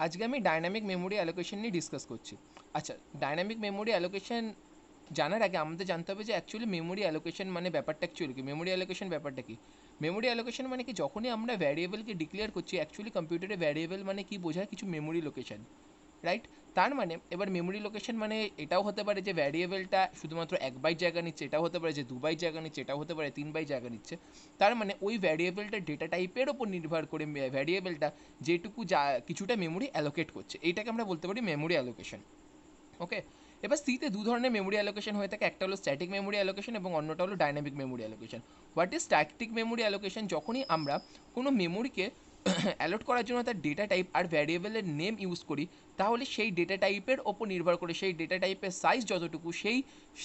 আজকে আমি dynamic memory allocation নিয়ে ডিসকাস করছি। আচ্ছা, ডাইনামিক মেমোরি অ্যালোকেশন জানার আগে আমাদের জানতে হবে যে অ্যাকচুয়ালি মেমোরি অ্যালোকেশন মানে ব্যাপারটা অ্যাকচুয়ালি কি, মেমোরি অ্যালোকেশন ব্যাপারটা কি। মেমোরি অ্যালোকেশন মানে কি, যখনই আমরা ভ্যারিয়েবলকে ডিক্লেয়ার করছি, অ্যাকচুয়ালি কম্পিউটারে ভ্যারিয়েবল মানে কি বোঝায়, কিছু মেমোরি লোকেশন, রাইট? তার মানে এবার মেমোরি লোকেশন মানে এটাও হতে পারে যে ভ্যারিয়েবলটা শুধুমাত্র 1 বাইট জায়গা নিচ্ছে, এটাও হতে পারে যে 2 বাইট জায়গা নিচ্ছে, এটাও হতে পারে 3 বাইট জায়গা নিচ্ছে। তার মানে ওই ভ্যারিয়েবলটা ডেটা টাইপের ওপর নির্ভর করে ভ্যারিয়েবলটা যেটুকু কিছুটা মেমোরি অ্যালোকেট করছে, এইটাকে আমরা বলতে পারি মেমোরি অ্যালোকেশন। ওকে, এবার সিতে দু ধরনের মেমোরি অ্যালোকেশন হয়ে থাকে, একটা হলো স্ট্যাটিক মেমোরি অ্যালোকেশন এবং অন্যটা হলো dynamic memory allocation. What is static memory allocation? যখনই আমরা কোনো মেমোরিকে অ্যালোট করার জন্য তার ডেটা টাইপ আর ভ্যারিয়েবলের নেম ইউজ করি, তাহলে সেই ডেটা টাইপের ওপর নির্ভর করে সেই ডেটা টাইপের সাইজ যতটুকু, সেই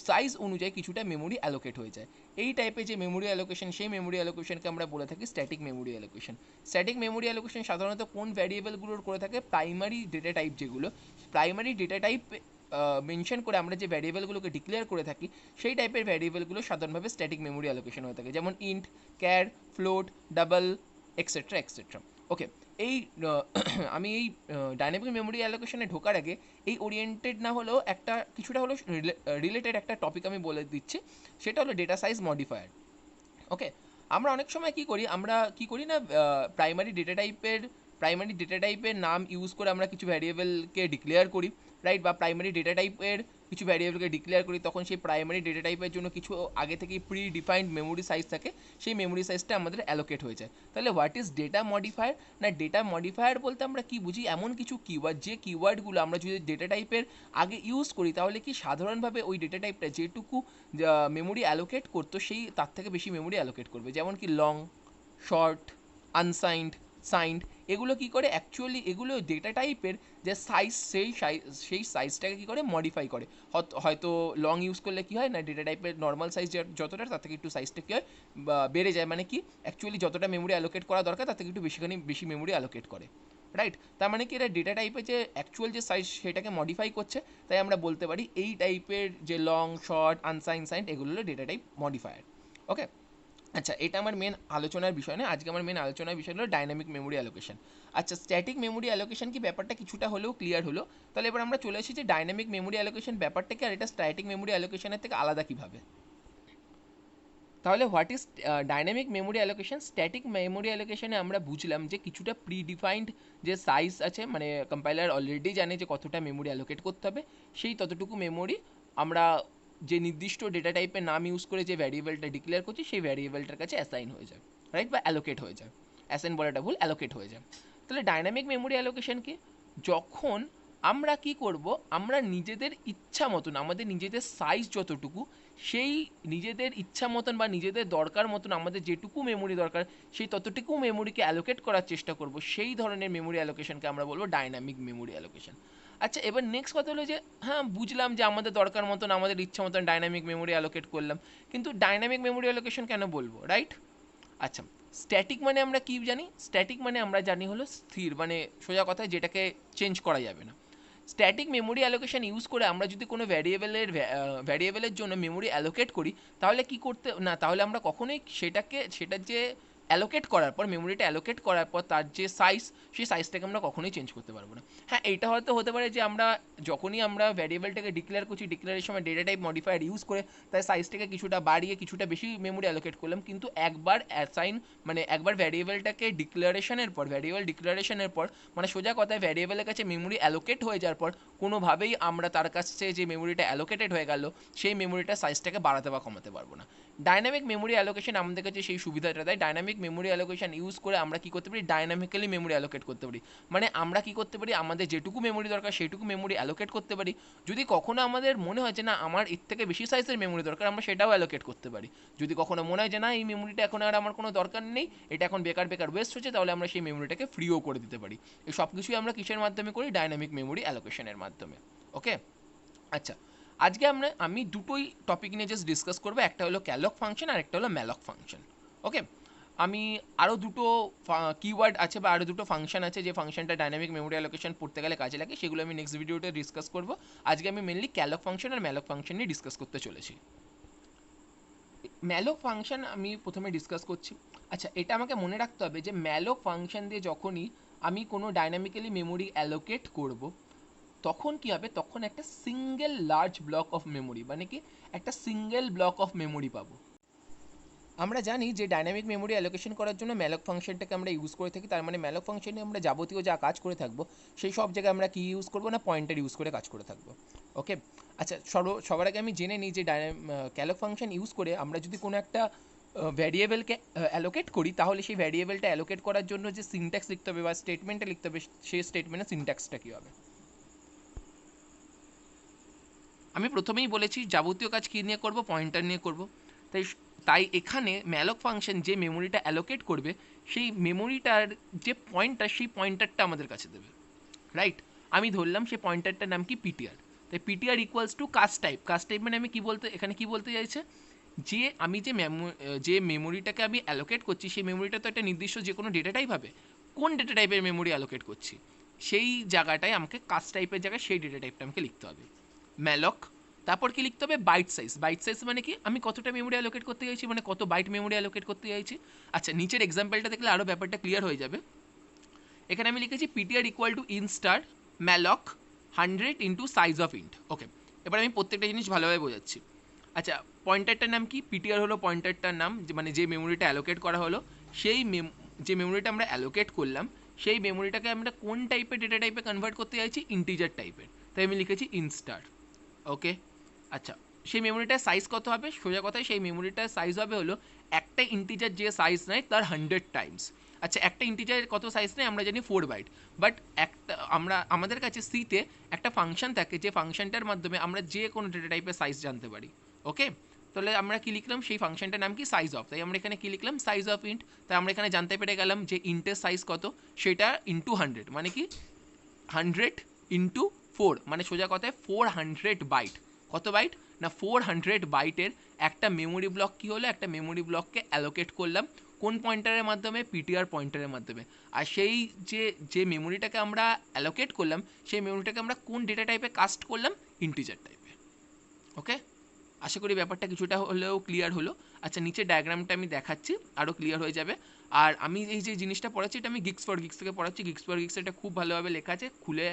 সাইজ অনুযায়ী কিছুটা মেমোরি অ্যালোকেট হয়ে যায়। এই টাইপের যে মেমোরি অ্যালোকেশন, সেই মেমোরি অ্যালোকেশনকে আমরা বলে থাকি static memory allocation. Static memory allocation সাধারণত কোন ভ্যারিয়েবলগুলোর করে থাকে? প্রাইমারি ডেটা টাইপ যেগুলো, প্রাইমারি ডেটা টাইপ মেনশন করে আমরা যে ভ্যারিয়েবলগুলোকে ডিক্লেয়ার করে থাকি, সেই টাইপের ভ্যারিয়েবলগুলো সাধারণভাবে স্ট্যাটিক মেমোরি অ্যালোকেশন হয়ে থাকে, যেমন int, char, float, double, etcetera etcetera. Okay, এই আমি এই ডাইনামিক মেমোরি অ্যালোকেশনে ঢোকার আগে এই ওরিয়েন্টেড না হলেও একটা কিছুটা হলো রিলেটেড একটা টপিক আমি বলে দিচ্ছি, সেটা হলো ডেটা সাইজ মডিফায়ার। ওকে, আমরা অনেক সময় কি করি না, প্রাইমারি ডেটা টাইপের নাম ইউজ করে আমরা কিছু ভ্যারিয়েবলকে ডিক্লেয়ার করি, রাইট? বা প্রাইমারি ডেটা টাইপের কিছু ভ্যারিয়েবলকে ডিক্লেয়ার করি, তখন সেই প্রাইমারি ডেটা টাইপের জন্য কিছু আগে থেকেই প্রি ডিফাইন্ড মেমোরি সাইজ থাকে, সেই মেমোরি সাইজটা আমাদের অ্যালোকেট হয়ে যায়। তাহলে হোয়াট ইজ ডেটা মডিফায়ার? না, ডেটা মডিফায়ার বলতে আমরা কি বুঝি, এমন কিছু কিওয়ার্ড, যে কিওয়ার্ডগুলো আমরা যদি ডেটা টাইপের আগে ইউজ করি, তাহলে কি সাধারণভাবে ওই ডেটা টাইপটা যেটুকু মেমোরি অ্যালোকেট করতো, সেই তার থেকে বেশি মেমোরি অ্যালোকেট করবে। যেমন কি লং, শর্ট, আনসাইন্ড, সাইন্ড, এগুলো কি করে, অ্যাকচুয়ালি এগুলো ডেটা টাইপের যে সাইজ, সেই সাইজটাকে কি করে মডিফাই করে। হয়তো লং ইউজ করলে কি হয় না, ডেটা টাইপের নর্মাল সাইজ যতটা, তার থেকে একটু সাইজটা কি হয়, বেড়ে যায়, মানে কি অ্যাকচুয়ালি যতটা মেমোরি অ্যালোকেট করা দরকার তার থেকে একটু বেশি মেমোরি অ্যালোকেট করে, রাইট? তার মানে কি, এটা ডেটা টাইপের যে অ্যাকচুয়াল যে সাইজ সেটাকে মডিফাই করছে। তাই আমরা বলতে পারি এই টাইপের যে লং, শর্ট, আনসাইন, সাইন্ড, এগুলো হলো ডেটা টাইপ মডিফায়ার। ওকে, আচ্ছা, এটা আমার মেন আলোচনার বিষয় না, আজকে আমার মেন আলোচনার বিষয় হলো ডাইনামিক মেমোরি অ্যালোকেশন। আচ্ছা, স্ট্যাটিক মেমোরি অ্যালোকেশন কি ব্যাপারটা কিছুটা হলেও ক্লিয়ার হলো। তাহলে এবার আমরা চলে এসেছি ডাইনামিক মেমোরি অ্যালোকেশন ব্যাপারটা কি, আর এটা স্ট্যাটিক মেমোরি অ্যালোকেশনের থেকে আলাদা কিভাবে। তাহলে what is dynamic memory allocation? Static memory অ্যালোকেশনে আমরা বুঝলাম যে কিছুটা প্রি ডিফাইন্ড যে সাইজ আছে, মানে কম্পাইলার অলরেডি জানে যে কতটা মেমোরি অ্যালোকেট করতে হবে, সেই ততটুকু মেমোরি আমরা যে নির্দিষ্ট ডেটা টাইপের নাম ইউজ করে যে ভ্যারিয়েবলটা ডিক্লেয়ার করছি, সেই ভ্যারিয়েবলটার কাছে অ্যাসাইন হয়ে যায়, রাইট? বা অ্যালোকেট হয়ে যায়, অ্যাসাইন বলাটা ভুল, অ্যালোকেট হয়ে যায়। তাহলে ডাইনামিক মেমোরি অ্যালোকেশন কি? যখন আমরা কি করব, আমরা নিজেদের ইচ্ছা মতন, আমাদের নিজেদের সাইজ যতটুকু, সেই নিজেদের ইচ্ছা মতন বা নিজেদের দরকার মতন আমাদের যেটুকু মেমোরি দরকার, সেই ততটুকু মেমোরিকে অ্যালোকেট করার চেষ্টা করব, সেই ধরনের মেমোরি অ্যালোকেশনকে আমরা বলবো ডাইনামিক মেমোরি অ্যালোকেশন। আচ্ছা, এবার নেক্সট কথা হলো যে, হ্যাঁ বুঝলাম যে আমাদের দরকার মতন, আমাদের ইচ্ছা মতন ডাইনামিক মেমোরি অ্যালোকেট করলাম, কিন্তু ডাইনামিক মেমোরি অ্যালোকেশন কেন বলবো, রাইট? আচ্ছা, স্ট্যাটিক মানে আমরা কি জানি? স্ট্যাটিক মানে আমরা জানি হলো স্থির, মানে সোজা কথায় যেটাকে চেঞ্জ করা যাবে না। স্ট্যাটিক মেমোরি অ্যালোকেশন ইউজ করে আমরা যদি কোনো ভ্যারিয়েবলের জন্য মেমোরি অ্যালোকেট করি, তাহলে কি করতে না, তাহলে আমরা কখনোই সেটার যে অ্যালোকেট করার পর, মেমোরিটা অ্যালোকেট করার পর তার যে সাইজ, সেই সাইজটাকে আমরা কখনোই চেঞ্জ করতে পারবো না। হ্যাঁ, এইটা হয়তো হতে পারে যে আমরা যখনই আমরা ভ্যারিয়েবলটাকে ডিক্লেয়ার করছি, ডিক্লেয়ারের সময় ডেটা টাইপ মডিফায়ার ইউজ করে তাই সাইজটাকে কিছুটা বাড়িয়ে কিছুটা বেশি মেমোরি অ্যালোকেট করলাম, কিন্তু একবার অ্যাসাইন, মানে একবার ভ্যারিয়েবলটাকে ভ্যারিয়েবল ডিক্লারেশনের পর, মানে সোজা কথায় ভ্যারিয়েবলের কাছে মেমোরি অ্যালোকেট হয়ে যাওয়ার পর, কোনোভাবেই আমরা তার কাছে যে মেমোরিটা অ্যালোকেটেড হয়ে গেল, সেই মেমোরিটার সাইজটাকে বাড়াতে বা কমাতে পারবো না। ডাইনামিক মেমোরি অ্যালোকেশন আমাদের কাছে সেই সুবিধাটা দেয়। ডাইনামিক মেমোরি অ্যালোকেশন ইউজ করে আমরা কি করতে পারি, ডাইনামিক্যালি মেমোরি অ্যালোকেট করতে পারি। মানে আমরা কি করতে পারি, আমাদের যেটুকু মেমোরি দরকার সেইটুকু মেমোরি অ্যালোকেট করতে পারি। যদি কখনো আমাদের মনে হয় যে না, আমার এর থেকে বেশি সাইজের মেমোরি দরকার, আমরা সেটাও অ্যালোকেট করতে পারি। যদি কখনো মনে হয় যে না, এই মেমোরিটা এখন আর আমার কোনো দরকার নেই, এটা এখন বেকার বেকার ওয়েস্ট হচ্ছে, তাহলে আমরা সেই মেমোরিটাকে ফ্রিও করে দিতে পারি। এই সব কিছুই আমরা কিসের মাধ্যমে করি? ডাইনামিক মেমোরি অ্যালোকেশনের মাধ্যমে। ওকে, আচ্ছা, আজকে আমি দুটোই টপিক নিয়ে জাস্ট ডিসকাস করবো, একটা হলো ক্যালক ফাংশন আর একটা হলো ম্যালক ফাংশন। ওকে, আমি আরও দুটো কিওয়ার্ড আছে বা আরও দুটো ফাংশন আছে, যে ফাংশনটা ডাইনামিক মেমোরি অ্যালোকেশন পড়তে গেলে কাজে লাগে, সেগুলো আমি নেক্সট ভিডিওতে ডিসকাস করবো। আজকে আমি মেনলি ক্যালক ফাংশন আর ম্যালক ফাংশন নিয়ে ডিসকাস করতে চলেছি। ম্যালক ফাংশন আমি প্রথমে ডিসকাস করছি। আচ্ছা, এটা আমাকে মনে রাখতে হবে যে ম্যালক ফাংশন দিয়ে যখনই আমি কোনো ডাইনামিক্যালি মেমোরি অ্যালোকেট করব, তখন কি হবে, তখন একটা single large block of memory, মানে কি একটা সিঙ্গেল ব্লক অফ মেমোরি পাবো। আমরা জানি যে ডাইনামিক মেমোরি অ্যালোকেশন করার জন্য ম্যালক ফাংশনটাকে আমরা ইউজ করে থাকি। তার মানে ম্যালক ফাংশনে আমরা যাবতীয় যা কাজ করে থাকবো সেই সব জায়গায় আমরা কি ইউজ করবো না, পয়েন্টার ইউজ করে কাজ করে থাকবো। ওকে, আচ্ছা সবার আগে আমি জেনে নিই যে ক্যালক ফাংশন ইউজ করে আমরা যদি কোনো একটা ভ্যারিয়েবলকে অ্যালোকেট করি, তাহলে সেই ভ্যারিয়েবলটা অ্যালোকেট করার জন্য যে সিনট্যাক্স লিখতে হবে বা স্টেটমেন্টটা লিখতে হবে, সেই স্টেটমেন্টের সিনট্যাক্সটা কী হবে। আমি প্রথমেই বলেছি যাবতীয় কাজ কী নিয়ে করব, পয়েন্টার নিয়ে করব। তাই তাই এখানে ম্যালক ফাংশন যে মেমোরিটা অ্যালোকেট করবে, সেই মেমোরিটার যে পয়েন্টার, সেই পয়েন্টারটা আমাদের কাছে দেবে, রাইট। আমি ধরলাম সেই পয়েন্টারটার নাম কি, পিটিআর। তাই PTR equals to cast type. Cast type মানে আমি কি বলতে, এখানে কি বলতে চাইছে, যে আমি যে মেমোরিটাকে আমি অ্যালোকেট করছি, সেই মেমোরিটা তো একটা নির্দিষ্ট যে কোনো ডেটা টাইপ হবে। কোন ডেটা টাইপের মেমোরি অ্যালোকেট করছি, সেই জায়গাটায় আমাকে কাস্ট টাইপের জায়গায় সেই ডেটা টাইপটা আমাকে লিখতে হবে। ম্যালক, তারপর কি লিখতে হবে, বাইট সাইজ। বাইট সাইজ মানে কি, আমি কতটা মেমোরি অ্যালোকেট করতে চাইছি, মানে কত বাইট মেমোরি অ্যালোকেট করতে চাইছি। আচ্ছা, নিচের এক্সাম্পলটা দেখলে আরও ব্যাপারটা ক্লিয়ার হয়ে যাবে। এখানে আমি লিখেছি PTR equal to int star malloc 100 into size of int. Okay, এবার আমি প্রত্যেকটা জিনিস ভালোভাবে বোঝাচ্ছি। আচ্ছা, পয়েন্টারটার নাম কি, পিটিআর হলো পয়েন্টারটার নাম, মানে যে মেমোরিটা অ্যালোকেট করা হলো, সেই যে মেমোরিটা আমরা অ্যালোকেট করলাম, সেই মেমোরিটাকে আমরা কোন টাইপের ডেটা টাইপে কনভার্ট করতে চাইছি, ইন্টিজার টাইপের। তাই আমি লিখেছি ইন স্টার। ওকে, আচ্ছা, সেই মেমোরিটার সাইজ কত হবে, সোজা কথায় সেই মেমোরিটার সাইজ হবে হলো একটা ইন্টিজার যে সাইজ নেয় তার 100 টাইমস। আচ্ছা, একটা ইন্টিজারের কত সাইজ নেয় আমরা জানি 4 বাইট, বাট একটা আমাদের কাছে সিতে একটা ফাংশন থাকে, যে ফাংশনটার মাধ্যমে আমরা যে কোনো ডেটা টাইপের সাইজ জানতে পারি। ওকে, তাহলে আমরা কি লিখলাম, সেই ফাংশনটার নাম কি, সাইজ অফ। তাই আমরা এখানে কি লিখলাম, সাইজ অফ ইন্ট। তাই আমরা এখানে জানতে পেরে গেলাম যে ইন্টের সাইজ কত, সেটা ইন্টু 100, মানে কি 100 ইন্টু 4, মানে সোজা কথায় 400 বাইট। কত বাইট না, 400 বাইটের একটা মেমোরি ব্লক কি হলো, একটা মেমোরি ব্লককে অ্যালোকেট করলাম কোন পয়েন্টারের মাধ্যমে, পিটিআর পয়েন্টারের মাধ্যমে। আর সেই যে মেমোরিটাকে আমরা অ্যালোকেট করলাম, সেই মেমোরিটাকে আমরা কোন ডেটা টাইপে কাস্ট করলাম, ইন্টিজার টাইপে। ওকে, আশা করি ব্যাপারটা কিছুটা হলেও ক্লিয়ার হলো। আচ্ছা, নিচে ডায়াগ্রামটা আমি দেখাচ্ছি, আরও ক্লিয়ার হয়ে যাবে। আর আমি এই যে জিনিসটা পড়াচ্ছি, এটা আমি গিক্স ফর গিক্স থেকে পড়াচ্ছি। গিক্স ফর গিক্স এটা খুব ভালোভাবে লেখা আছে, খুলে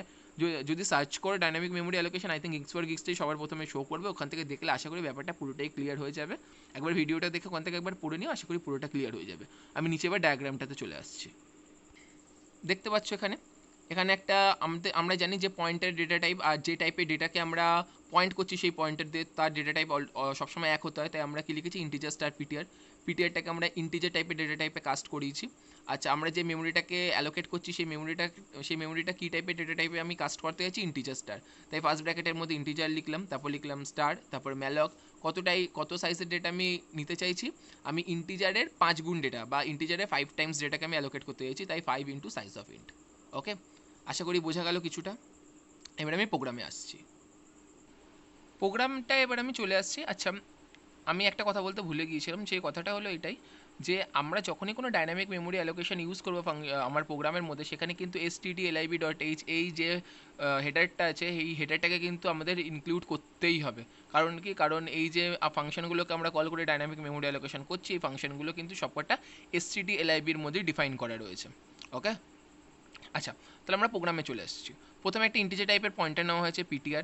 যদি সার্চ করো dynamic memory allocation, I think geeks for গিক্সটাই সবার প্রথমে শো করবে। ওখান থেকে দেখলে আশা করি ব্যাপারটা পুরোটাই ক্লিয়ার হয়ে যাবে। একবার ভিডিওটা দেখে ওখান থেকে একবার পড়ে নিও, আশা করি পুরোটা ক্লিয়ার হয়ে যাবে। আমি নিচে এবার ডায়াগ্রামটাতে চলে আসছি। দেখতে পাচ্ছ এখানে, এখানে একটা আমরা জানি যে পয়েন্টার ডেটা টাইপ, আর যে টাইপের ডেটাকে আমরা পয়েন্ট করছি সেই পয়েন্টার দিয়ে তার ডেটা টাইপ সবসময় এক হতে হয়। তাই আমরা কি লিখেছি, ইন্টিজার স্টার পিটিআর। পিটিআরটাকে আমরা ইন্টিজার টাইপের ডেটা টাইপে কাস্ট করিয়েছি। আচ্ছা, আমরা যে মেমোরিটাকে অ্যালোকেট করছি সেই মেমোরিটা কী টাইপের ডেটা টাইপে আমি কাস্ট করতে যাচ্ছি, ইন্টিজার স্টার। তাই ফার্স্ট ব্র্যাকেটের মধ্যে ইন্টিজার লিখলাম, তারপর লিখলাম স্টার, তারপর ম্যালক, কত সাইজের ডেটা আমি নিতে চাইছি, আমি ইন্টিজারের 5 গুণ ডেটা বা ইন্টিজারের 5 টাইমস ডেটাকে আমি অ্যালোকেট করতে চাইছি, তাই 5 ইন্টু সাইজ অফ ইন্ট। ওকে, আশা করি বোঝা গেল কিছুটা। এবার আমি প্রোগ্রামে আসছি, প্রোগ্রামটা এবার আমি চলে আসছি। আচ্ছা, আমি একটা কথা বলতে ভুলে গিয়েছিলাম, যে কথাটা হলো এটাই, যে আমরা যখনই কোনো ডাইনামিক মেমোরি অ্যালোকেশন ইউজ করবো আমার প্রোগ্রামের মধ্যে, সেখানে কিন্তু stdlib.h এই যে হেডারটা আছে, এই হেডারটাকে কিন্তু আমাদের ইনক্লুড করতেই হবে। কারণ কি, কারণ এই যে ফাংশনগুলোকে আমরা কল করে ডাইনামিক মেমোরি অ্যালোকেশন করছি, এই ফাংশনগুলো কিন্তু সবকটা stdlib-র মধ্যেই ডিফাইন করা রয়েছে। ওকে, আচ্ছা, তাহলে আমরা প্রোগ্রামে চলে এসেছি। প্রথমে একটা ইন্টিজার টাইপের পয়েন্টার নেওয়া হয়েছে, পিটিআর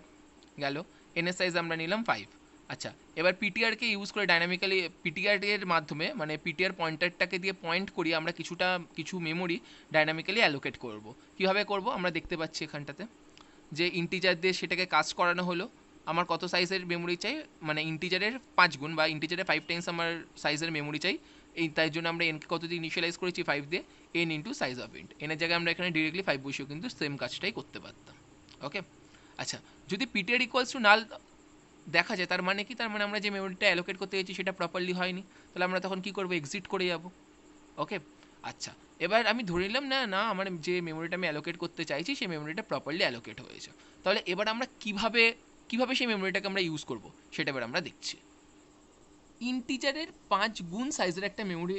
গেল, এনএস সাইজ আমরা নিলাম 5। আচ্ছা, এবার পিটিআরকে ইউজ করে ডাইনামিক্যালি পিটিআর এর মাধ্যমে, মানে পিটিআর পয়েন্টারটাকে দিয়ে পয়েন্ট করি আমরা কিছু মেমোরি ডাইনামিক্যালি অ্যালোকেট করব। কীভাবে করব আমরা দেখতে পাচ্ছি এখানটাতে, যে ইন্টিজার দিয়ে সেটাকে কাজ করানো হলো। আমার কত সাইজের মেমোরি চাই, মানে ইন্টিজারের 5 গুণ বা ইন্টিজারের 5 টাইমস আমার সাইজের মেমোরি চাই। তাই জন্য আমরা এনকে কত দিয়ে ইনিশিয়ালাইজ করেছি, 5 দিয়ে, N into size of int. এনের জায়গায় আমরা এখানে ডিরেক্টলি 5 বসিয়েও কিন্তু সেম কাজটাই করতে পারতাম। ওকে, আচ্ছা, যদি পিটিআর ইকুয়ালস টু নাল দেখা যায়, তার মানে কি, তার মানে আমরা যে মেমোরিটা অ্যালোকেট করতে চাইছি সেটা প্রপারলি হয়নি। তাহলে আমরা তখন কী করবো, এক্সিট করে যাব। ওকে, আচ্ছা, এবার আমি ধরে নিলাম না আমার যে মেমোরিটা আমি অ্যালোকেট করতে চাইছি সেই মেমোরিটা প্রপারলি অ্যালোকেট হয়েছে। তাহলে এবার আমরা কিভাবে সেই মেমোরিটাকে আমরা ইউজ করব সেটা এবার আমরা দেখছি। ইন্টিজারের 5 গুণ সাইজের একটা মেমোরি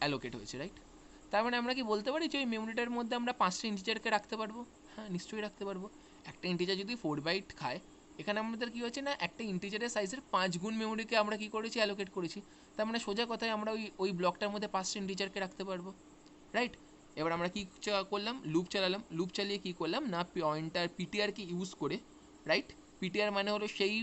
অ্যালোকেট হয়েছে, রাইট। তার মানে আমরা কি বলতে পারি যে ওই মেমোরিটার মধ্যে আমরা 5টা ইন্টিজারকে রাখতে পারবো? হ্যাঁ, নিশ্চয়ই রাখতে পারবো। একটা ইন্টিজার যদি 4 বাইট খায়, এখানে আমাদের কী হচ্ছে না, একটা ইন্টিজারের সাইজের 5 গুণ মেমোরিকে আমরা কী করেছি, অ্যালোকেট করেছি। তার মানে সোজা কথায় আমরা ওই ব্লকটার মধ্যে 5টা ইন্টিজারকে রাখতে পারবো, রাইট। এবার আমরা কি করলাম, লুপ চালালাম, লুপ চালিয়ে কি করলাম না পয়েন্টার পিটিআরকে ইউজ করে, রাইট, পিটিআর মানে হলো সেই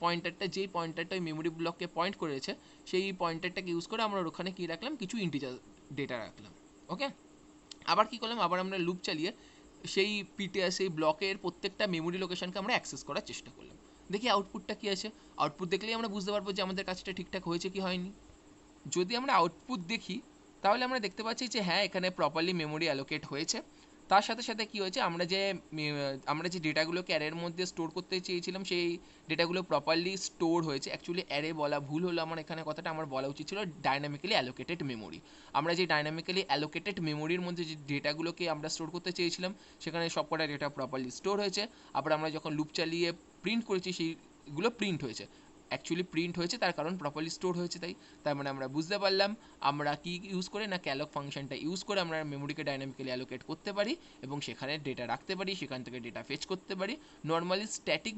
পয়েন্টারটা, যেই পয়েন্টারটা ওই মেমোরি ব্লককে পয়েন্ট করেছে, সেই পয়েন্টারটাকে ইউজ করে আমরা ওখানে কি রাখলাম, কিছু ইন্টিজার ডেটা রাখলাম। ওকে, আবার কি করলাম, আবার আমরা লুপ চালিয়ে সেই পিটিআর সেই ব্লকের প্রত্যেকটা মেমোরি লোকেশনকে আমরা অ্যাক্সেস করার চেষ্টা করলাম। দেখি আউটপুটটা কি আছে। আউটপুট দেখলেই আমরা বুঝতে পারবো যে আমাদের কাজটা ঠিকঠাক হয়েছে কি হয়নি। যদি আমরা আউটপুট দেখি তাহলে আমরা দেখতে পাচ্ছি যে হ্যাঁ, এখানে প্রপারলি মেমোরি অ্যালোকেট হয়েছে। তার সাথে সাথে কি হয়েছে, আমরা যে ডেটাগুলোকে অ্যারের মধ্যে স্টোর করতে চেয়েছিলাম সেই ডেটাগুলো প্রপারলি স্টোর হয়েছে। অ্যাকচুয়ালি অ্যারে বলা ভুল হলো আমার এখানে, কথাটা আমার বলা উচিত ছিল ডাইনামিক্যালি অ্যালোকেটেড মেমোরি। আমরা যে ডাইনামিক্যালি অ্যালোকেটেড মেমোরির মধ্যে যে ডেটাগুলোকে আমরা স্টোর করতে চেয়েছিলাম সেখানে সবকটা ডেটা প্রপারলি স্টোর হয়েছে। আবার আমরা যখন লুপ চালিয়ে প্রিন্ট করেছি সেইগুলো প্রিন্ট হয়েছে। অ্যাকচুয়ালি প্রিন্ট হয়েছে তার কারণ প্রপারলি স্টোর হয়েছে তাই। তার মানে আমরা বুঝতে পারলাম আমরা কি ইউজ করে না ক্যালক ফাংশনটা ইউজ করে আমরা মেমোরিকে ডাইনামিক্যালি অ্যালোকেট করতে পারি এবং সেখানে ডেটা রাখতে পারি, সেখান থেকে ডেটা ফেচ করতে পারি। Normally static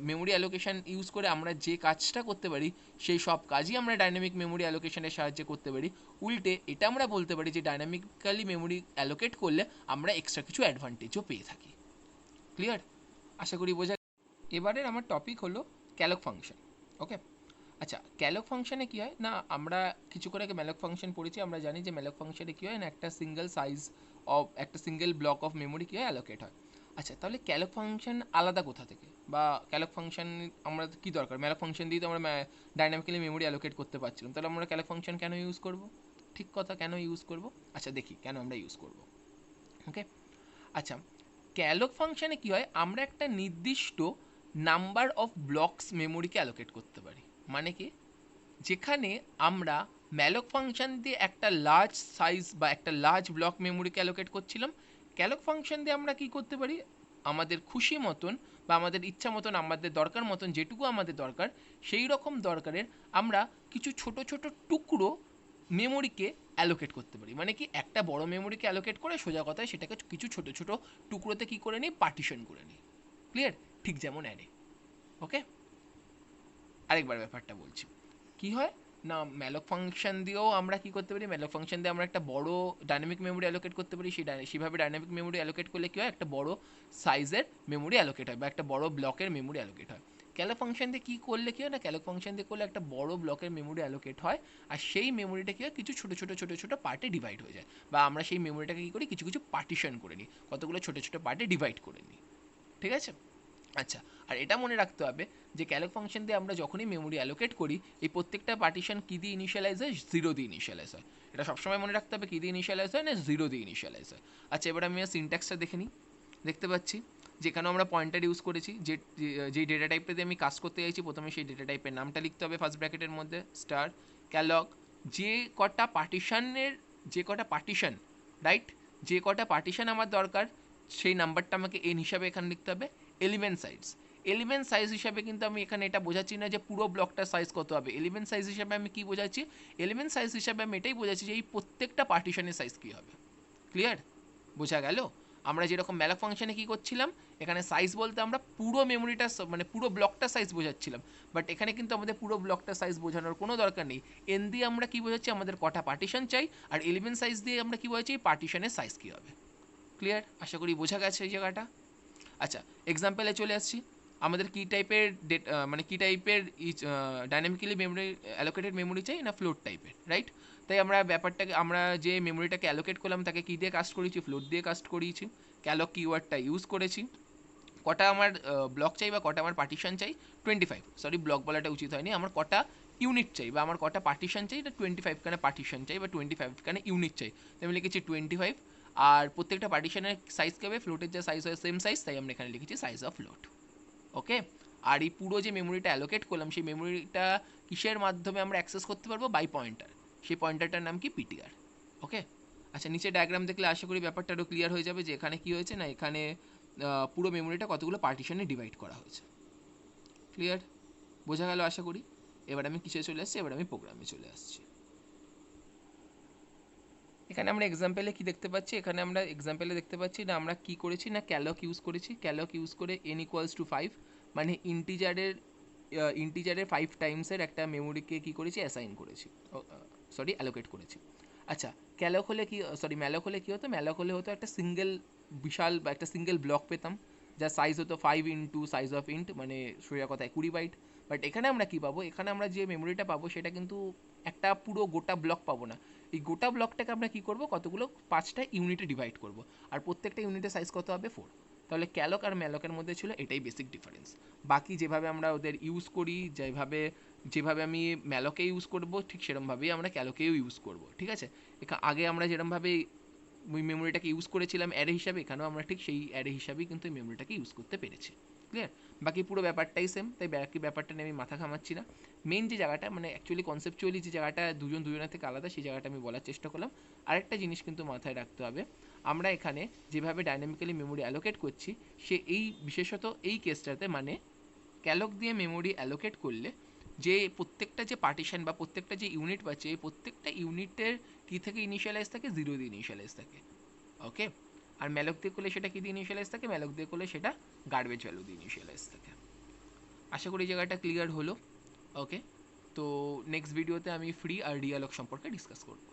memory allocation use করে আমরা যে কাজটা করতে পারি সেই সব কাজই আমরা ডাইনামিক মেমোরি অ্যালোকেশনের সাহায্যে করতে পারি। উল্টে এটা আমরা বলতে পারি যে ডাইনামিক্যালি মেমোরি অ্যালোকেট করলে আমরা এক্সট্রা কিছু অ্যাডভান্টেজও পেয়ে থাকি। ক্লিয়ার? আশা করি বোঝা। এবারের আমার টপিক হলো ক্যালক ফাংশন। ওকে, আচ্ছা, ক্যালক ফাংশনে কী হয় না, আমরা কিছু করে আগে ম্যালক ফাংশন পড়েছি, আমরা জানি যে ম্যালক ফাংশনে কী হয় না একটা সিঙ্গেল ব্লক অফ মেমোরি কী হয় অ্যালোকেট হয়। আচ্ছা, তাহলে ক্যালক ফাংশন আলাদা কোথা থেকে, বা ক্যালক ফাংশন আমরা কী দরকার, ম্যালক ফাংশন দিয়ে তো আমরা ডাইনামিক্যালি মেমোরি অ্যালোকেট করতে পারছিলাম, তাহলে আমরা ক্যালক ফাংশন কেন ইউজ করব? ঠিক কথা, কেন ইউজ করব? আচ্ছা দেখি কেন আমরা ইউজ করব। ওকে, আচ্ছা, ক্যালক ফাংশনে কী হয়, আমরা একটা নির্দিষ্ট নাম্বার অফ ব্লকস মেমোরিকে অ্যালোকেট করতে পারি। মানে কি, যেখানে আমরা ম্যালক ফাংশন দিয়ে একটা লার্জ সাইজ বা একটা লার্জ ব্লক মেমোরিকে অ্যালোকেট করছিলাম, ক্যালক ফাংশন দিয়ে আমরা কি করতে পারি, আমাদের খুশি মতন বা আমাদের ইচ্ছা মতন, আমাদের দরকার মতন যেটুকু আমাদের দরকার সেই রকম দরকারের আমরা কিছু ছোট ছোট টুকরো মেমোরিকে অ্যালোকেট করতে পারি। মানে কি, একটা বড় মেমোরিকে অ্যালোকেট করে সোজা কথায় সেটাকে কিছু ছোট ছোট টুকরোতে কি করে নিই, পার্টিশন করে নিই। ক্লিয়ার? ঠিক যেমন অ্যারে। ওকে, আরেকবার ব্যাপারটা বলছি। কি হয় না, ম্যালক ফাংশন দিয়েও আমরা কি করতে পারি, ম্যালক ফাংশন দিয়ে আমরা একটা বড় ডাইনামিক মেমোরি অ্যালোকেট করতে পারি। সেভাবে ডাইনামিক মেমোরি অ্যালোকেট করলে কি হয়, একটা বড় সাইজের মেমোরি অ্যালোকেট হয় বা একটা বড় ব্লকের মেমোরি অ্যালোকেট হয়। ক্যালক ফাংশন দিয়ে কী করলে কী হয় না, ক্যালক ফাংশন দিয়ে করলে একটা বড় ব্লকের মেমোরি অ্যালোকেট হয়, আর সেই মেমোরিটা কী হয়, কিছু ছোটো ছোটো ছোটো ছোটো পার্টে ডিভাইড হয়ে যায়, বা আমরা সেই মেমোরিটাকে কী করি, কিছু কিছু পার্টিশন করে নিই, কতগুলো ছোটো ছোটো পার্টে ডিভাইড করে নিই। ঠিক আছে? আচ্ছা, আর এটা মনে রাখতে হবে যে ক্যালক ফাংশন দিয়ে আমরা যখনই মেমোরি অ্যালোকেট করি, এই প্রত্যেকটা পার্টিশন কী দিয়ে ইনিশিয়ালাইজ হয়, জিরো দিয়ে ইনিশিয়ালাইজ হয়। এটা সবসময় মনে রাখতে হবে কী দিয়ে ইনিশিয়ালাইজ হয় না, জিরো দিয়ে ইনিশিয়ালাইজ হয়। আচ্ছা, এবার আমি সিনট্যাক্সটা দেখে নিই। দেখতে পাচ্ছি যেখানেও আমরা পয়েন্টার ইউজ করেছি, যেই ডেটা টাইপটা দিয়ে আমি কাজ করতে চাইছি, প্রথমে সেই ডেটা টাইপের নামটা লিখতে হবে ফার্স্ট ব্র্যাকেটের মধ্যে স্টার ক্যালক, যে কটা পার্টিশন, রাইট, যে কটা পার্টিশন আমার দরকার সেই নাম্বারটা আমাকে এন হিসাবে এখানে লিখতে হবে। এলিমেন্ট সাইজ হিসাবে কিন্তু আমি এখানে এটা বোঝাচ্ছি না যে পুরো ব্লকটার সাইজ কত হবে। এলিমেন্ট সাইজ হিসাবে আমি কি বোঝাচ্ছি, এলিমেন্ট সাইজ হিসাবে আমি এটাই বোঝাচ্ছি যে এই প্রত্যেকটা পার্টিশনের সাইজ কী হবে। ক্লিয়ার? বোঝা গেল? আমরা যেরকম ম্যালক ফাংশনে কী করছিলাম, এখানে সাইজ বলতে আমরা পুরো মেমোরিটা মানে পুরো ব্লকটার সাইজ বোঝাচ্ছিলাম, বাট এখানে কিন্তু আমাদের পুরো ব্লকটার সাইজ বোঝানোর কোনো দরকার নেই। এন দিয়ে আমরা কী বোঝাচ্ছি, আমাদের কটা পার্টিশন চাই, আর এলিমেন্ট সাইজ দিয়ে আমরা কী বোঝাচ্ছি, পার্টিশনের সাইজ কী হবে। ক্লিয়ার? আশা করি বোঝা গেছে এই জায়গাটা। আচ্ছা, এক্সাম্পলে চলে আসছি। আমাদের কী টাইপের মানে কী টাইপের ডাইনামিক্যালি মেমোরি অ্যালোকেটেড মেমোরি চাই না, ফ্লোট টাইপের, রাইট? তাই আমরা যে মেমোরিটাকে অ্যালোকেট করলাম তাকে কী দিয়ে কাস্ট করেছি, ফ্লোট দিয়ে কাস্ট করিয়েছি। ক্যালক কিওয়ার্ডটা ইউজ করেছি। কটা আমার ব্লক চাই বা কটা আমার পার্টিশন চাই, 25, সরি ব্লক বলাটা উচিত হয়নি, আমার কটা ইউনিট চাই বা আমার কটা পার্টিশন চাই, এটা 25 খানে পার্টিশন চাই বা 25 খানে ইউনিট চাই। তাই আমি লিখেছি 25, আর প্রত্যেকটা পার্টিশনের সাইজ কী হবে, ফ্লোটের যে সাইজ হয় সেম সাইজ, তাই আমরা এখানে লিখেছি সাইজ অফ ফ্লোট। ওকে, আর এই পুরো যে মেমোরিটা অ্যালোকেট করলাম সেই মেমোরিটা কিসের মাধ্যমে আমরা অ্যাক্সেস করতে পারবো, বাই পয়েন্টার। সেই পয়েন্টারটার নাম কি, পিটিআর। ওকে, আচ্ছা, নিচে ডায়াগ্রাম দেখলে আশা করি ব্যাপারটা আরও ক্লিয়ার হয়ে যাবে যে এখানে কী হয়েছে না, এখানে পুরো মেমোরিটা কতগুলো পার্টিশনে ডিভাইড করা হয়েছে। ক্লিয়ার? বোঝা গেল আশা করি। এবার আমি কিসে চলে আসছি, এবার আমি প্রোগ্রামে চলে আসছি। এখানে আমরা এক্সাম্পলে কি দেখতে পাচ্ছি, এখানে আমরা এক্সাম্পলে দেখতে পাচ্ছি না আমরা কি করেছি না, ক্যালক ইউজ করেছি। ক্যালক ইউজ করে n = 5 মানে ইন্টিজারের 5 টাইমসের একটা মেমোরিকে কি করেছি, অ্যাসাইন করেছি, সরি অ্যালোকেট করেছি। আচ্ছা, ক্যালক হলে কি, সরি ম্যালক হলে কি হতো, ম্যালক হলে হতো একটা সিঙ্গেল বিশাল বা একটা সিঙ্গেল ব্লক পেতাম, যার সাইজ হতো 5 × সাইজ অফ ইন্ট, মানে সোজা কথায় 20 বাইট। বাট এখানে আমরা কি পাবো, এখানে আমরা যে মেমোরিটা পাবো সেটা কিন্তু একটা পুরো গোটা ব্লক পাবো না। এই গোটা ব্লকটাকে আমরা কি করব, কতগুলো 5টা ইউনিটে ডিভাইড করব, আর প্রত্যেকটা ইউনিটের সাইজ কত হবে 4। তাহলে ক্যালক আর ম্যালকের মধ্যে ছিল এটাই বেসিক ডিফারেন্স। বাকি যেভাবে আমরা ওদের ইউজ করি, যেভাবে যেভাবে আমি ম্যালকে ইউজ করব ঠিক সেরকমভাবেই আমরা ক্যালকেও ইউজ করব, ঠিক আছে। আগে আমরা যেরকমভাবে ওই মেমোরিটাকে ইউজ করেছিলাম অ্যারে হিসাবে, এখানেও আমরা ঠিক সেই অ্যারে হিসাবেই কিন্তু এই মেমোরিটাকে ইউজ করতে পেরেছি। ক্লিয়ার? বাকি পুরো ব্যাপারটাই সেম, তাই বাকি ব্যাপারটা নিয়ে আমি মাথা ঘামাচ্ছি না। মেন যে জায়গাটা, মানে অ্যাকচুয়ালি কনসেপচুয়ালি যে জায়গাটা দুজনের থেকে আলাদা, সেই জায়গাটা আমি বলার চেষ্টা করলাম। আরেকটা জিনিস কিন্তু মাথায় রাখতে হবে, আমরা এখানে যেভাবে ডাইনামিক্যালি মেমোরি অ্যালোকেট করছি, সে এই বিশেষত এই কেসটাতে, মানে ক্যালক দিয়ে মেমোরি অ্যালোকেট করলে যে প্রত্যেকটা যে পার্টিশন বা প্রত্যেকটা যে ইউনিট পাচ্ছে, এই প্রত্যেকটা ইউনিটের কি থেকে ইনিশিয়ালাইজ থাকে, 0 দিয়ে ইনিশিয়ালাইজ থাকে। ওকে। আর ম্যালক দিয়ে করলে সেটা কি দিয়ে ইনিশিয়ালাইজ থাকে, ম্যালক দিয়ে করলে সেটা গার্বেজ ভ্যালু দিয়ে ইনিশিয়ালাইজ থাকে। আশা করি এই জায়গাটা ক্লিয়ার হলো। ওকে। তো নেক্সট ভিডিওতে আমি ফ্রি আর ডিয়ালগ সম্পর্কে ডিসকাস করবো।